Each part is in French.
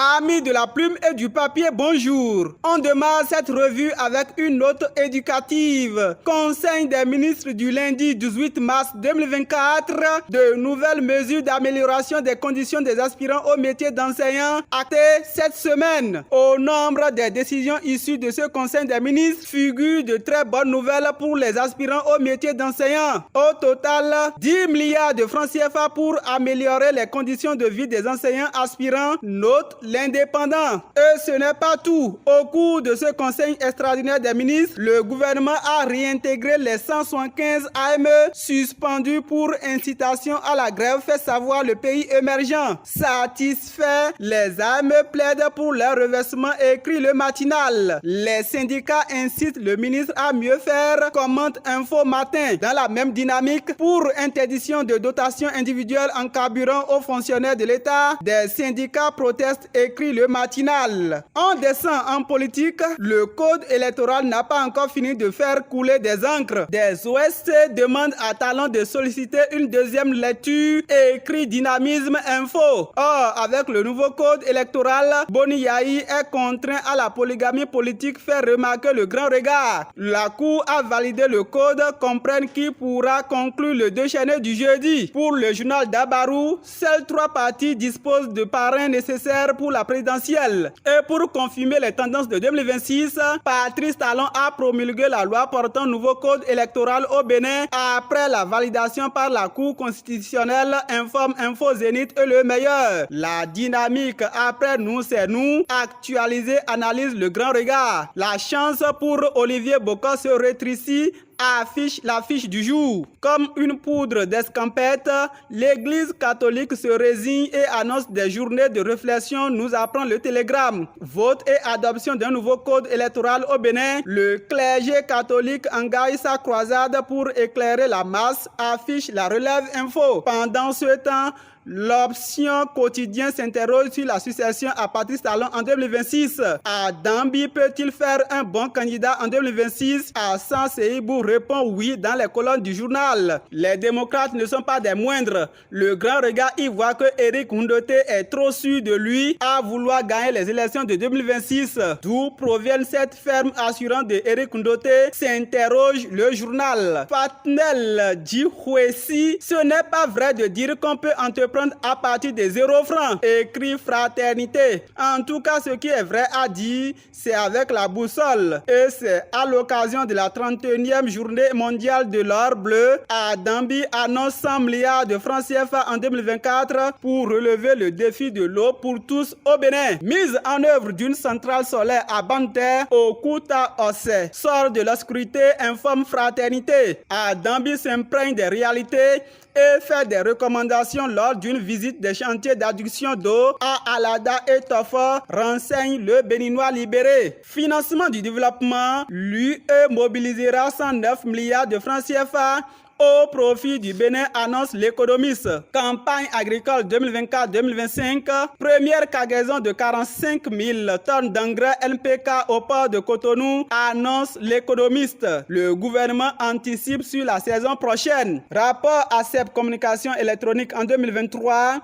Amis de la plume et du papier, bonjour. On démarre cette revue avec une note éducative. Conseil des ministres du lundi 18 mars 2024, de nouvelles mesures d'amélioration des conditions des aspirants au métier d'enseignant actées cette semaine. Au nombre des décisions issues de ce Conseil des ministres figurent de très bonnes nouvelles pour les aspirants au métier d'enseignant. Au total, 10 milliards de francs CFA pour améliorer les conditions de vie des enseignants aspirants, note l'Indépendant. Et ce n'est pas tout. Au cours de ce Conseil extraordinaire des ministres, le gouvernement a réintégré les 175 AME suspendus pour incitation à la grève, fait savoir le pays émergent. Satisfait, les AME plaident pour leur reversement, écrit le matinal. Les syndicats incitent le ministre à mieux faire, commente Info Matin. Dans la même dynamique, pour interdiction de dotation individuelle en carburant aux fonctionnaires de l'État, des syndicats protestent, écrit le matinal. On descend en politique, le code électoral n'a pas encore fini de faire couler des encres. Des OSC demandent à Talon de solliciter une deuxième lecture, écrit Dynamisme Info. Or, avec le nouveau code électoral, Boni Yahi est contraint à la polygamie politique, fait remarquer le Grand Regard. La Cour a validé le code, comprenne qui pourra conclure le déchaîné du jeudi. Pour le journal d'Abarou, seuls 3 partis disposent de parrains nécessaires pour la présidentielle. Et pour confirmer les tendances de 2026, Patrice Talon a promulgué la loi portant nouveau code électoral au Bénin après la validation par la Cour constitutionnelle, informe Info Zénith et le meilleur. La dynamique après nous c'est nous, actualisé analyse le Grand Regard. La chance pour Olivier Boka se rétrécit, affiche l'affiche du jour. Comme une poudre d'escampette, l'Église catholique se résigne et annonce des journées de réflexion, nous apprend le Télégramme. Vote et adoption d'un nouveau code électoral au Bénin. Le clergé catholique engage sa croisade pour éclairer la masse, affiche la Relève Info. Pendant ce temps, l'option quotidien s'interroge sur la succession à Patrice Talon en 2026. Adambi peut-il faire un bon candidat en 2026? Hassan Seibou répond oui dans les colonnes du journal. Les démocrates ne sont pas des moindres. Le Grand Regard y voit que Éric Ndoté est trop sûr de lui à vouloir gagner les élections de 2026. D'où provient cette ferme assurance de Éric Ndoté, s'interroge le journal. Fatnel Djihouessi, ce n'est pas vrai de dire qu'on peut entreprendre à partir de 0 francs, écrit Fraternité. En tout cas, ce qui est vrai à dire, c'est avec la boussole. Et c'est à l'occasion de la 31e journée mondiale de l'or bleu, Adambi annonce 100 milliards de francs CFA en 2024 pour relever le défi de l'eau pour tous au Bénin. Mise en œuvre d'une centrale solaire à Banter au Kouta Ossé. Sort de l'obscurité, informe Fraternité. Adambi s'imprègne des réalités et fait des recommandations lors d'une visite des chantiers d'adduction d'eau à Alada et Tofa, renseigne le Béninois libéré. Financement du développement, l'UE mobilisera 109 milliards de francs CFA au profit du Bénin, annonce l'économiste. Campagne agricole 2024-2025, première cargaison de 45 000 tonnes d'engrais NPK au port de Cotonou, annonce l'économiste. Le gouvernement anticipe sur la saison prochaine. Rapport à ACEP Communication électronique en 2023,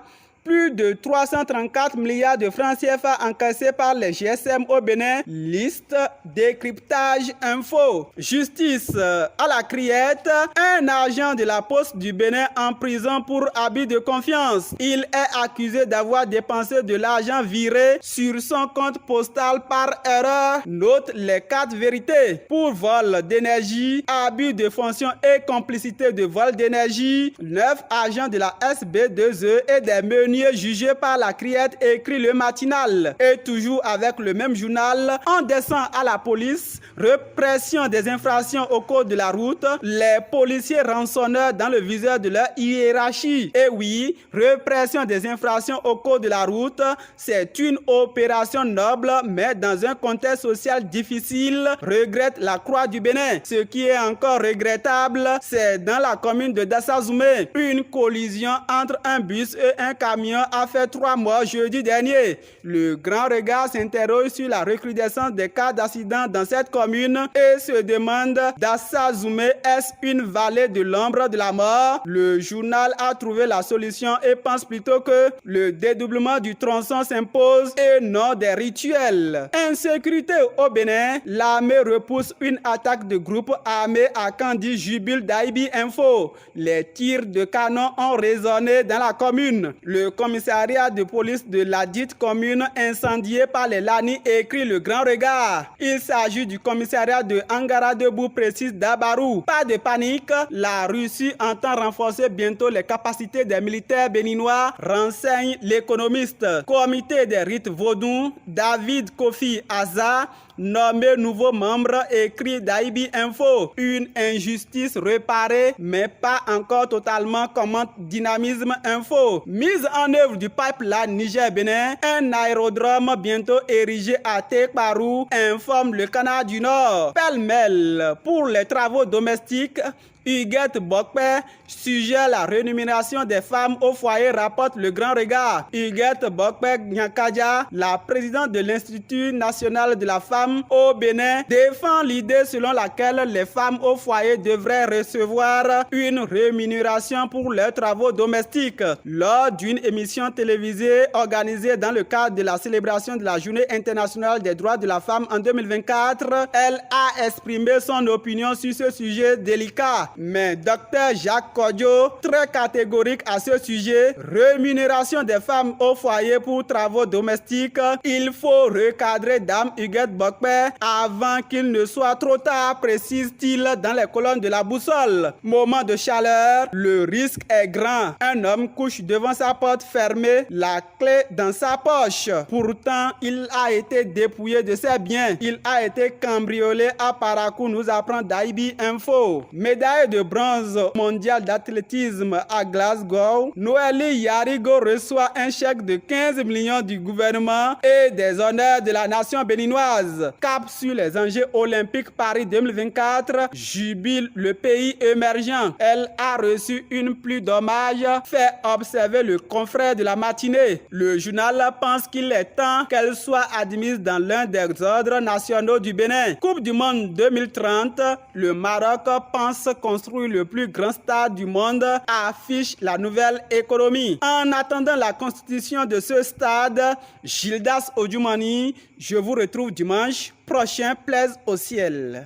plus de 334 milliards de francs CFA encaissés par les GSM au Bénin. Liste, décryptage, info. Justice à la criette. Un agent de la Poste du Bénin en prison pour abus de confiance. Il est accusé d'avoir dépensé de l'argent viré sur son compte postal par erreur. Note les 4 vérités. Pour vol d'énergie, abus de fonction et complicité de vol d'énergie. 9 agents de la SB2E et des menus jugé par la criette, écrit le matinal. Et toujours avec le même journal, on descend à la police, répression des infractions au code de la route, les policiers rançonneurs dans le viseur de leur hiérarchie. Et oui, répression des infractions au code de la route, c'est une opération noble, mais dans un contexte social difficile, regrette la Croix du Bénin. Ce qui est encore regrettable, c'est dans la commune de Dassazoumé, une collision entre un bus et un camion camion a fait 3 morts jeudi dernier. Le Grand Regard s'interroge sur la recrudescence des cas d'accidents dans cette commune et se demande Dassa Zoumé, est-ce une vallée de l'ombre de la mort? Le journal a trouvé la solution et pense plutôt que le dédoublement du tronçon s'impose et non des rituels. Insécurité au Bénin, l'armée repousse une attaque de groupe armé à Kandi, jubile d'Aibi Info. Les tirs de canon ont résonné dans la commune. Le commissariat de police de la dite commune incendié par les Lani, écrit le Grand Regard. Il s'agit du commissariat de Angara-Debout, précise Dabarou. Pas de panique, la Russie entend renforcer bientôt les capacités des militaires béninois, renseigne l'économiste. Comité des rites vaudous, David Kofi Aza, nommé nouveau membre, écrit d'Aibi Info. Une injustice réparée, mais pas encore totalement, commente Dynamisme Info. Mise en œuvre du pipeline Niger-Bénin, un aérodrome bientôt érigé à Tekparou, informe le Canard du Nord. Pêle-mêle pour les travaux domestiques, Huguette Bokpe, sujet la rémunération des femmes au foyer, rapporte le Grand Regard. Huguette Bokpe Nyakadja, la présidente de l'Institut national de la femme au Bénin, défend l'idée selon laquelle les femmes au foyer devraient recevoir une rémunération pour leurs travaux domestiques. Lors d'une émission télévisée organisée dans le cadre de la célébration de la Journée internationale des droits de la femme en 2024, elle a exprimé son opinion sur ce sujet délicat. Mais Dr Jacques Kodjo, très catégorique à ce sujet, rémunération des femmes au foyer pour travaux domestiques, il faut recadrer Dame Huguette Bokpe avant qu'il ne soit trop tard, précise-t-il dans les colonnes de la boussole. Moment de chaleur, le risque est grand. Un homme couche devant sa porte fermée, la clé dans sa poche. Pourtant, il a été dépouillé de ses biens. Il a été cambriolé à Parakou, nous apprend Daibi Info. Médaille de bronze mondial d'athlétisme à Glasgow, Noélie Yarigo reçoit un chèque de 15 millions du gouvernement et des honneurs de la nation béninoise. Cap sur les enjeux olympiques Paris 2024, jubile le pays émergent. Elle a reçu une pluie d'hommages, fait observer le confrère de la matinée. Le journal pense qu'il est temps qu'elle soit admise dans l'un des ordres nationaux du Bénin. Coupe du monde 2030, le Maroc pense construire le plus grand stade du monde, affiche la nouvelle économie. En attendant la constitution de ce stade, Gildas Odjoumani, je vous retrouve dimanche prochain, plaise au ciel.